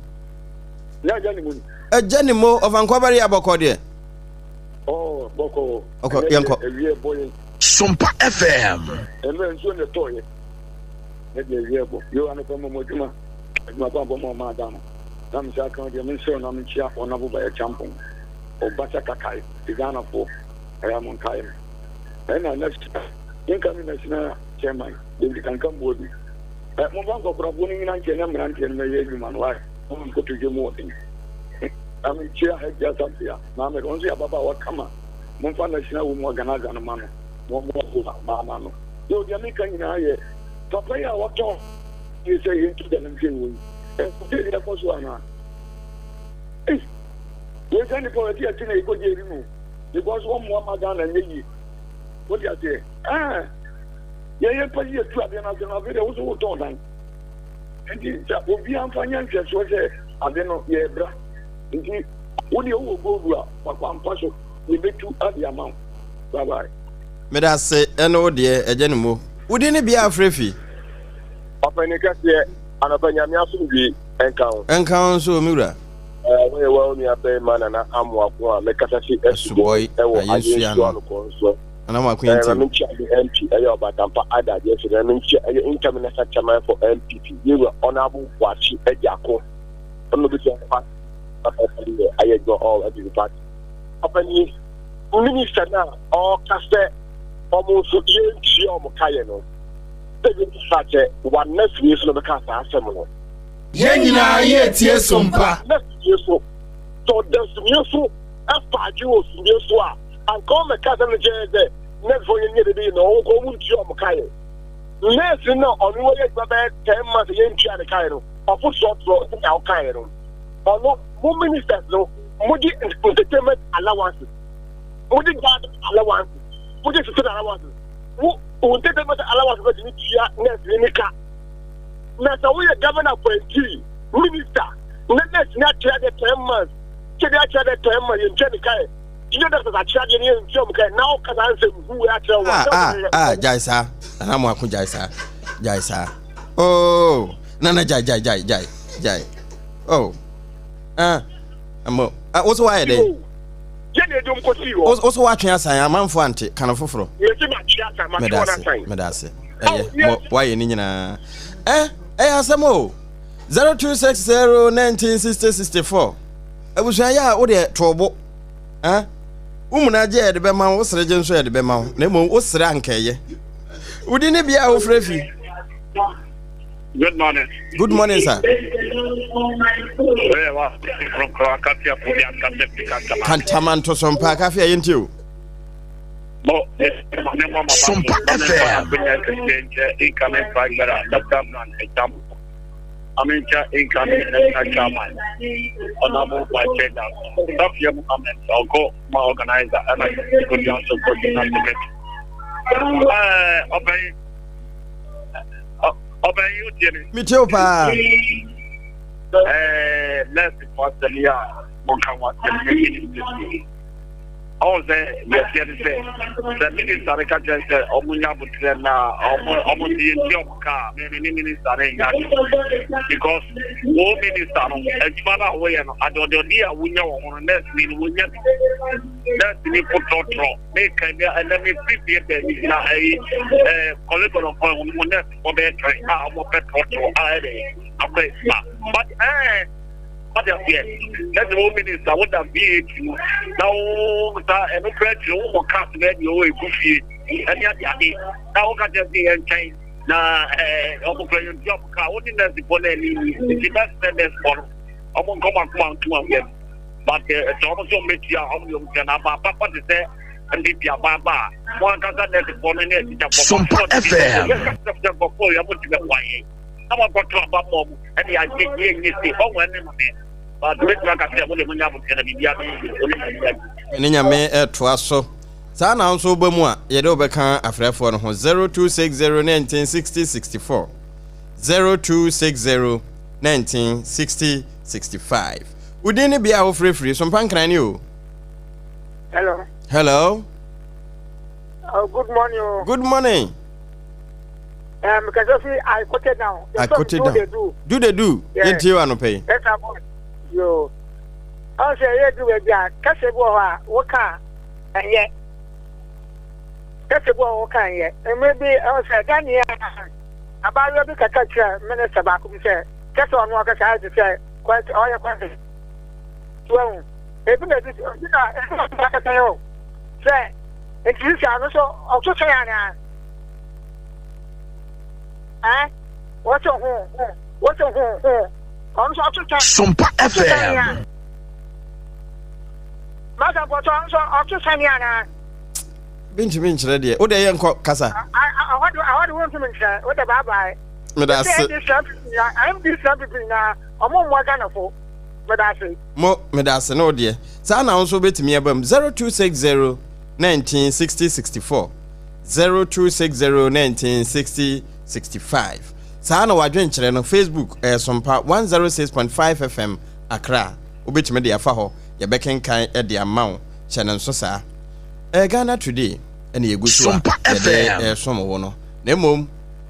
na jani mu ajani mo ovankwabari aboko de oh boko okay yanko Sompa FM eme nso ne toye ne de ewie bo yo anu pemo moduma aduma ba bo mo ma da no na mi sa kan de mi so na mi chia ona bo ba ya champon o bata kakai igana fo aya mon kai na next inka mi national chairman de kan kan bo bi mo ban ko kura bo ni na nke na mran nke na ye aduma no wa mo ko to je mo tin ami chia ha ja tampia na me onzi ababa wa kama mo fa national wo mo organize na mano mo ma mano yo dia me kan ina ye papa ya wa to you say into the name e ko de ya ko so ana we can the politics ati na iko je rimu because one more magana nyi what you say ye pa ye tu ade na na be de wo so to dan enti ja obi amfanya ntwe so se ade no ye bra enti wodi owo godu a papa mpaso we betu ade amount bye bye me da se eno de eje mo wodi ne bia afrefi papa ne ka se anabanya mi aso bi enkan so miura we well near bay man and I'm walking make us see a boy and I'm acquainted the MP but I'm other yesterday I'm incoming as a chairman for MPP you were honorable watching a jaco on the I go all at the party opening minister now or caste almost Kayano. Such a one next year so the casa seminar. Yenina yet Sompa. So there's useful after you useful and come a cousin next for you need to be no go to your Makayan. Let's know on the way about 10 months in China Cairo or put short for our Cairo. Or no, more ministers no, Moody entertainment allowances. Moody guard allowances. Moody system allowances. Who take them allowance to next Nika. Now, we are governor for a G, minister. Let's not try the 10 months. Can I try the 10 months in Jenica? You know that I charge you in Jomka now can answer who actually Jaisa. And I'm walking Jaisa. Oh, Nana Jai. Oh, also why they also watching us. I am Manfuante, can of Fufro. Medase. Why in Nina? Asamo 0260 1960 I was ya ode trouble. Umuna je de bema wo sere je nso ya de bema na mo wo sere ankeye. Udi ne bia wo frefi. Good morning. Good morning, sir. Kantaman to Sompa Cafe into Sompa FM. Mitopa. Let's support the Lia Monkawa. All the minister said, Omunyabutena, almost the job car, maybe minister because all minister, as far away, I don't know, we know on the next mean, we never that's the put make and let me prepare the collector of one for the train, petrol, but that's the whole minister. What that be now? And no pressure or cast that you away goofy. And yet, now can just be and change. Now, I'm job car. What is that? The police, the best sentence for. I won't come to again. But it's also make you Papa to say, and if you are Baba, one can get the police. Sompa FM. I'm got to about mom, and I think you see, oh, when but like I said, when you have to be Ninya me twaso. Sa na nso ba mu a ye de obeka afrefo no ho 0260196064 0260 196065. Udini bia wo free so mpankran ni o. Hello. Oh, good morning. Good morning. Because I quoted now. I quoted down. Do they do? Yes. You no pay. Yes, yo. I say you do it. Yeah, Kasebo waka and yet. Kasebo waka and yet. And maybe I say Daniel. About your big catcher, Minister Bakum say. Kaso on waka say to say quite all your questions. Well, even this, you know, say it's this also say what's your home? What's your home? Sompa FM. Mother, what's also Sanyana? Benjamin ready. O de yanko kasa. I want to mention what about by. I'm this something now. I'm more kind of but I say. Mo medase no dear. Sa na also betimi abam 0260 196064 0260 196065. Sana wadwen kire no Facebook Sompa 106.5 FM Accra obetime de afa ho ye bekenkan e de amaw chene nso saa Ghana Today ene yegusu a ye somo wo no na mom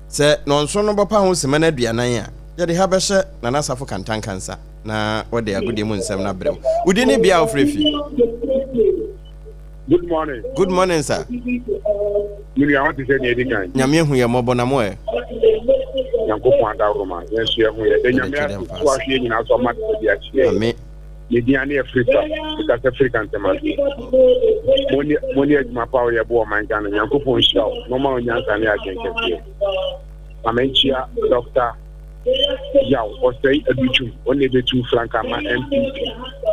se no nso no bopa ho semana aduanan a ye de ha behye na nasafo kantankansa na what they are good mun sem na brem udi ne bia ofrefi. Good morning. Good morning, sir. Mini I want to say anything kind. Nyame hu ye mobo na mo e. Yanko kwanda roma. Yes ye hu ye. Nyame so ahwe nyina so mat dia chi. Amen. Ye dia na Africa. Because African tema. Moni adwuma pa o ye bo man Ghana. Yanko pon show. No ma onyanka na akenke. Amenchia doctor yaw osei aduchu only be two franka ma MP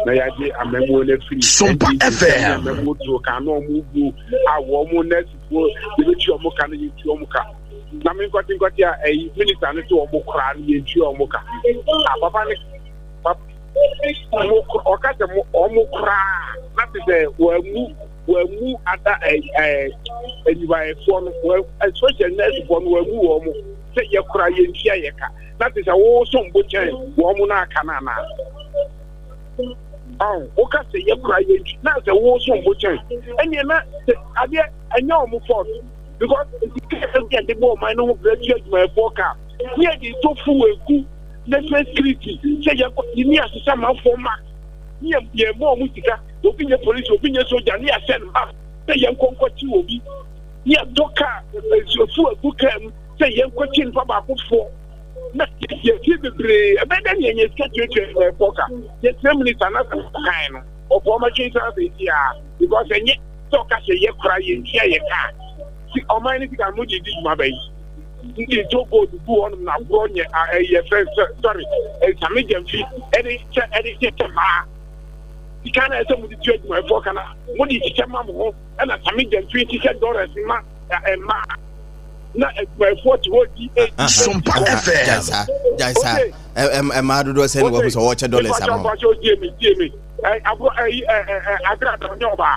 na ya de amemo le free Sompa FM amemo to ka no mu bu awo mu next go be chi omo ka na yi chi omo ka na me nkoti a minister ne to omo kra na yi chi omo ka papa ne o ka de omo kra na te de wa mu ada anyiba e fo no social net fo no wa mu omo se ye kra ye ntia ye ka that is a wo so mbo chen wo mu na aka na na o ka se ye kra ye na se wo so mbo chen enye na ade anya o mu for because the get the boy my no graduate my foka here the to fu eku na security se ye ni asesa ma for ma ni ye mo mu tika obi nye police obi nye soldier ni asem ba se ye nkonkoti obi ni doka so fu eku kam se ye nkochi nfa ba ko fo na ye be bre abeda ni enye schedule foka ye 3 minutes na kan no o for ma chin sa be dia because enye to ka se ye kra ye ntia ye ka si o ma ni ka mo di ma ba yi ndi to go to do on na bro nye ye sorry e sami gemfi edi ma di kana se mo di tu ma foka na mo di ti ma mo na sami gemfi ti se dollars ma ma na for to Sompa FM jaisa ma do say we so watch dollars am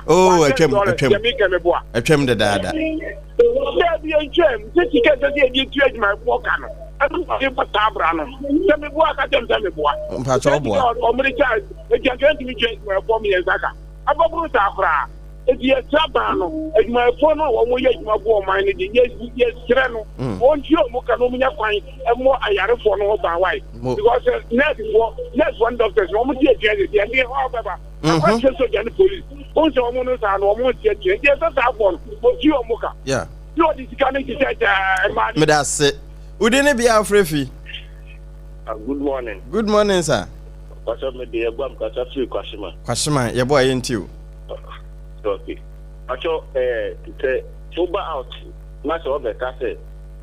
oh atwem dada bi atwem ti ka se di tu adwuma for ka no e pa tabra no se me bua ka tem se me bua mpa cho bua o mri cha e ja kan ti mi twa for me zaka abobru tabra e traba no adwuma for no wo mo ye adwuma bo man ni di ye sire no won ti o mo ka no munya kwan e mo ayare for no ba why because next one doctors no mo ti e je ni ho baba akwa so ja ni police on so mo no sa no mo ti e je sa for mo ti o mo ka yeah no di sika ni ti ma me da se udi ne bia afrefi. Good morning sir. What's up with the Abam Kasafri Kwashima ye boy into okay. Acho Uber out na so be ka say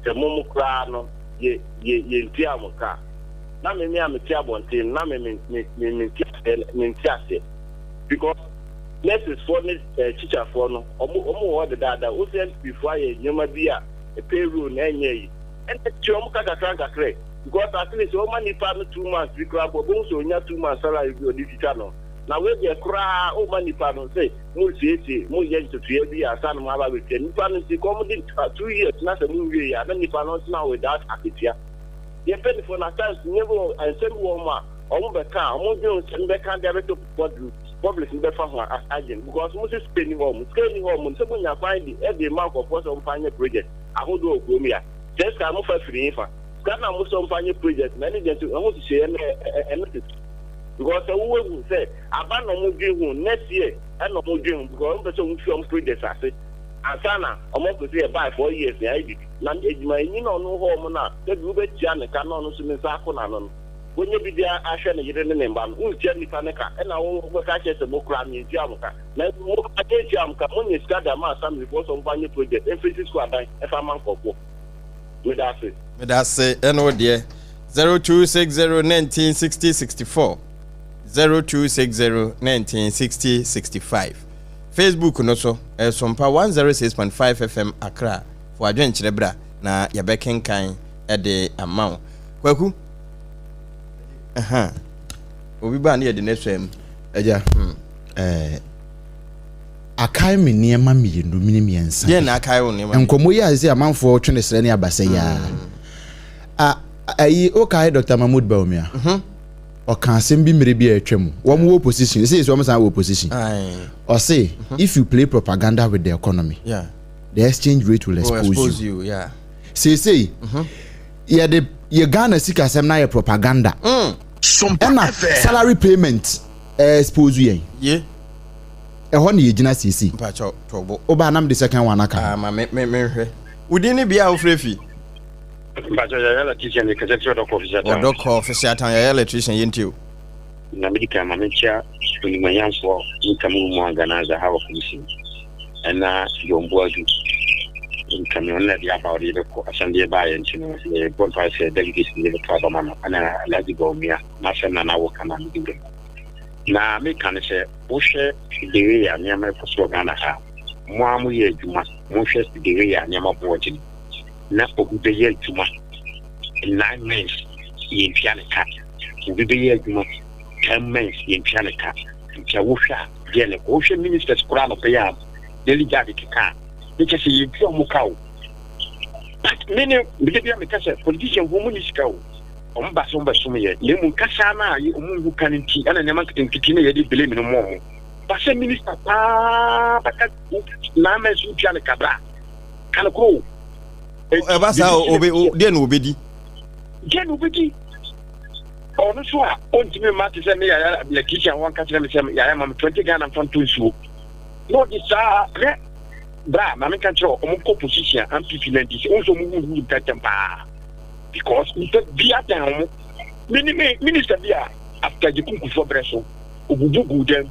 te mumu kra no ye ntia mo ka na me am tia bontin na me ntia se because nurses for me teacher for no omo wo de dada o say before ye nyama bia e payroll na enye yi and the chom ka ka kre because at least o mani pa no 2 months because bo so nya 2 months salary bi o di teacher no na we be kra o mani pa no say mo tieti mo ye to bi asan mo aba be ni pa no si come din 2 years na se mo wie ya na ni pa no now without akitia ye pen for na times never and say wo ma o mo be ka o mo do se be ka dia be to public be fa ho as agent because mo se spending home so mo nya find the mark of what on find project ahodo ogrom ya just ka mo fa free fa kana mo so find project management o mo se anything because we say aba no mo dwe hu next year and no mo dwe hu because mo so film project ase asana o mo go say buy 4 years ya idi na ejuma yin no no ho mo na de bi be tia ne ka no no so me sa ko na no wonye bi dia ahwe ne yire ne mba no ntia nipa ne ka na wo go ka che se mo kra mi ntia mo ka na mo ka che ntia mo ka mo nye skada ma assembly because on fanye project emphasis ko adan e fa man ko me da say eno de 0260196064 0260196065 Facebook no so Sompa 106.5 FM Accra for adwen kyerebra na yebekenkan e de amount kwaku obi ba na ye de neswem eja akai me niema mienu miensa ye na akai wo niema enkomo ye azi amanfo twene sere ne abasa ya ayi okay Dr. Mahmoud Baumia o kan sem bi mere bi atwam wo mo opposition say so mo san opposition or say if you play propaganda with the economy the exchange rate will expose you say ye Ghana sika sem na ye propaganda Sompa salary payment suppose yen. Ye. Ehɔ na yegyina sisi. Mpacho tobo. Oba nam the second one aka. Ah ma me hwɛ. Udi ni bia wo frefi. Mpacho ya electrician ka je do officer town. Odo ko officer town ya electrician yentio. Na medical ma me chia ni manyanfo ni kamu mu organizer ha office. Ena yomboadu. In camion na dia ba ri ko asande ba yen chino le bon fa se delegate ni le ka ba mama ana alaji go mia na se na wo kana mi dire. Na me kan se wo hwe de ya nya me ko Ghana ha mo amu ye adwuma mo hwe de ya nya ma bo ogini na obi be ye adwuma 9 months ye piano ka obi be ye adwuma 10 months ye piano ka ntia wo hwe de le wo hwe ministers kura no pe ya delegate ka de che se ye bi mo ka o but many be me ka se politician wo mo ni sika o omba so ye le mu kasa na ye omungu kanenti ana nyama kitenti na ye de bele mi no mo ba se minister pa ka na ma su piano kabra kana ko e ba sa obi de na obedi ono so a ontime ma te se me ya electrician wan ka se me se ya ma 20 Ghana fan to su no di sa re bra ma me kan tro o mo ko position am pipi na di so mu ka tempa because we be at home minister bia after the kunku for breso ogugu dem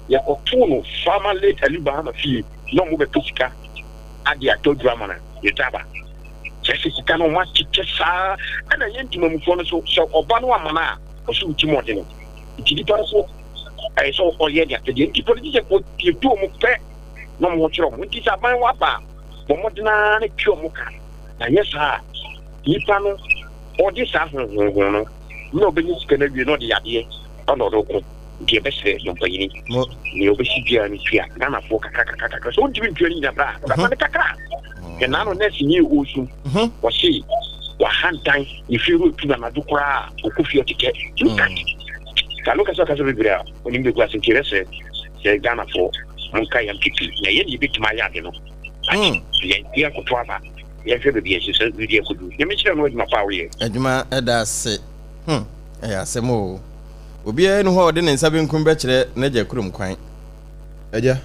ya otuno farmer late aliba ma fi no mo be tosika ade ato drama na yetaba chesi sika no ma chichesa ana yentima mu fo no so oba no amana o so utimo de no itidi para so ai so oye dia de enti politician ko ti tu mo pe no mo chiro mo ti sa ban wa ba bo mo dina ne twa mo ka na yesa nipa no odi sa ho no be ni skena wie no de yade ono do ko die be se no payini ni obesi bia ni tua na fo kaka so ndi bi tua ni na bra na kaka ke na no nesi ni osu wo si wa hantan ni firu tu na do kra okufi otike ka lo ka so be bra oni be kwa sinkire se Ghana fo monka ya pipi na ye ni bitima ya de no ya ko to aba ya fe be ye se video ko du ye me kire no ma pawo ye adwuma eda se ya semo obi enu ho de ne nsa benkum be kire na je kurum kwan eja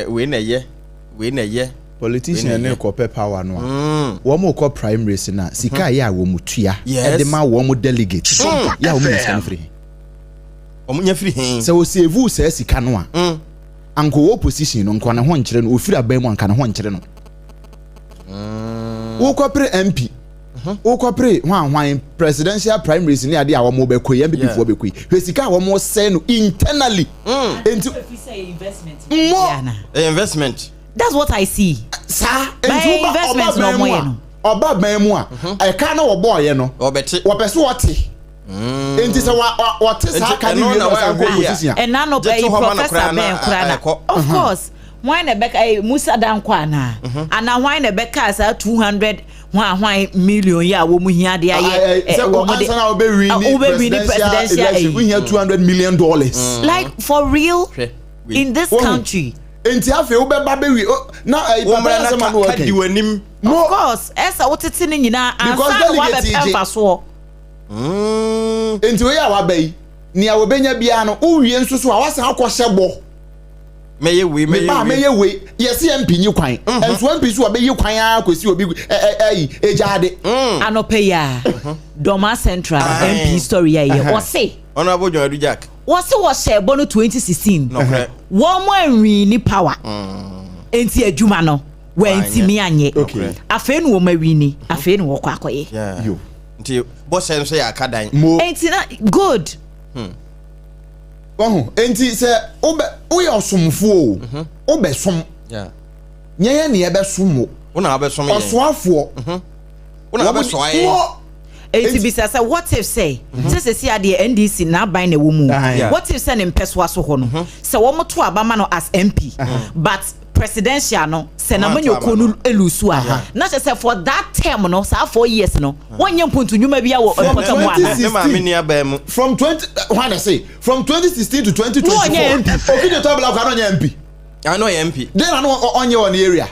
we na ye politician ne ko pe power no wo mo ko primaries na sika ya wo mutua e de ma wo mo delegate ya wo minister free omunya free hen se wo save se sika no a anko wo position no nko na ho nkire no ofiri aban mu anka na ho nkire no wo ko pre MP wo ko pre hwan presidential primaries ni ade a wo mo be koyi am before be koyi hwe sika wo mo say no internally enti investment that's what I see sa enti investment no mo ye no oba ban mu a e ka na wo boy ye no obete wo pese wo te enti se wa te sa ka ni we na go position and none of professor Ben Krana of course why na beka Musa Dankwa na ana why na beka sa 200 why million ya wo mu hia de aye wo mo de na obe win presidential we here $200 million like for real in this country enti afi wo be ba be wi na papa sama no okay of course esa wotete ni nyina ansa wa be pemfa so enti we ya wa bai ni a wo benya bia no uwie nso so a wasa akohyebo meye we yes MP nyi kwan enso MP so be yi kwan akosi obi ejade anope ya Doma Central MP story ya ye wo se honorable John Adu Jack wo se wo share no 2016 wo mo anwi ni power enti adwuma no wa ntimi anye afa nu wo mawi ni afa nu wo kwa akoye yo nti bo se nso ya akadan enti na good enti se oye osomfo obesom nyeye ne ebesom una abesom ye osoafo una abesoaye enti bisa say what if say say ade NDC na ban na wo mu what if say ne mpeso aso ho no say wo moto abama no as MP but presidential no se na manyoko no elusu a na say for that term no say 4 years no wonye mpuntu nyuma bia wo important one na ma meni abam from 20 when I say from 2016 to 2024 obi de tabla ka no nya MP I know MP then I know onye one area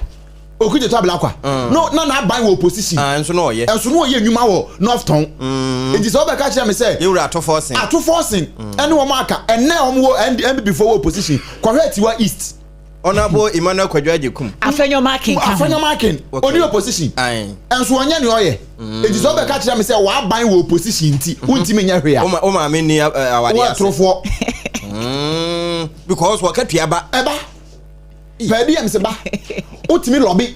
okuje to ablakwa no na ban wo opposition enso no ye nnwuma wo north town enti so be ka kire me say you were ato forcing ene wo maka ene wo MB before wo opposition kwahetiwa east Honorable Emmanuel Kwadwaje kum afenyo marking oni opposition enso onye ne oye enti so be ka kire me say wa ban wo opposition nti unti menya hwe a o ma me ni awade ase trofo because wakatuaba eba pedi am se ba utimi lobby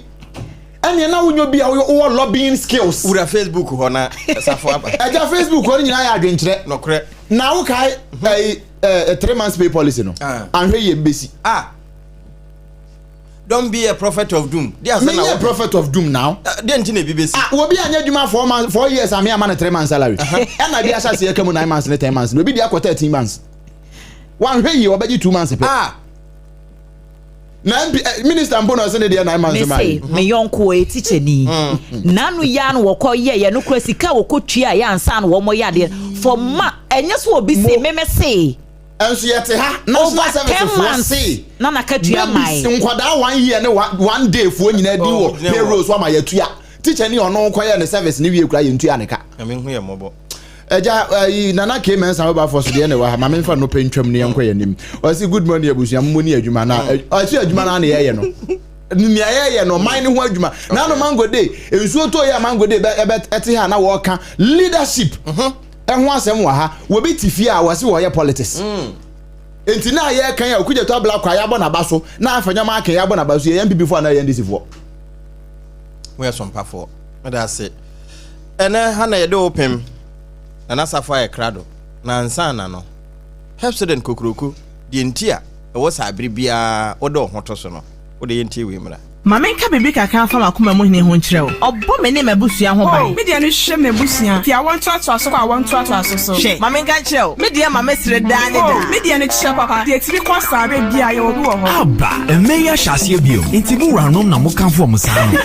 ene na wonyo bia wo lobbying skills ura Facebook ho na safo aba eja Facebook ho nyina ya adwenkyere nokre na wo kai 3 months pay policy no anhwe ye mbesi don't be a prophet of doom there is a prophet of doom now dey nti na bibesi wo bi anya dwuma 4 years am ya man 3 months salary na bi asha se ekemu 9 months na 10 months no bi dia kwa 13 months one hwe ye obaji 2 months pe na minister mbono se ne dia 9 months mai me yonko e teacher ni nanu ya no wokọ ye no kura sika wokotua ya ansa no wo mo ya de for ma enye so obi se me se enso yete ha national service for say na nakatua mai nkwada 1 year ne 1 day fuo nyina di wo payroll so ama yatua teacher ni ono nkoye ne service ni wie kura ye ntua ne ka me hu ye mobo eja nana ke men san ba for so de ne wa ma me fa no pentwam ne yenkoye nim o si good morning abusuam mo ni adwuma na o si adwuma na ne ye no ni ayeye no man ne ho adwuma na no mango day ensuo to ye mango day ete ha na wo ka leadership ehun asem wa ha wo bi tifie a wase wo ye politics enti na ye kan ya okuje to abla kwa ya bo na baso na afanya ma kan ya bo na baso ye MPP fo na ye ndisi fo we Sompa fo da se ene ha na ye de open na safa e krado na ansana no president kokroku di ntia e wo sa bibia odo hoto so no wo de ntia we mra mama nka bebe kaka fa makoma mo hene ho nkyerɛ wo ɔbɔ me ne mabusua ho ban media no hwɛ mabusua ti awon to aso so kwa awon to aso so hwɛ mama nka kyerɛ wo media mama sire daa ne da media no kyerɛ papa de tiri kwa sabe bia ye obi wo ho aba emeya hyase bio enti mu wuranom na mo kanfo mo saa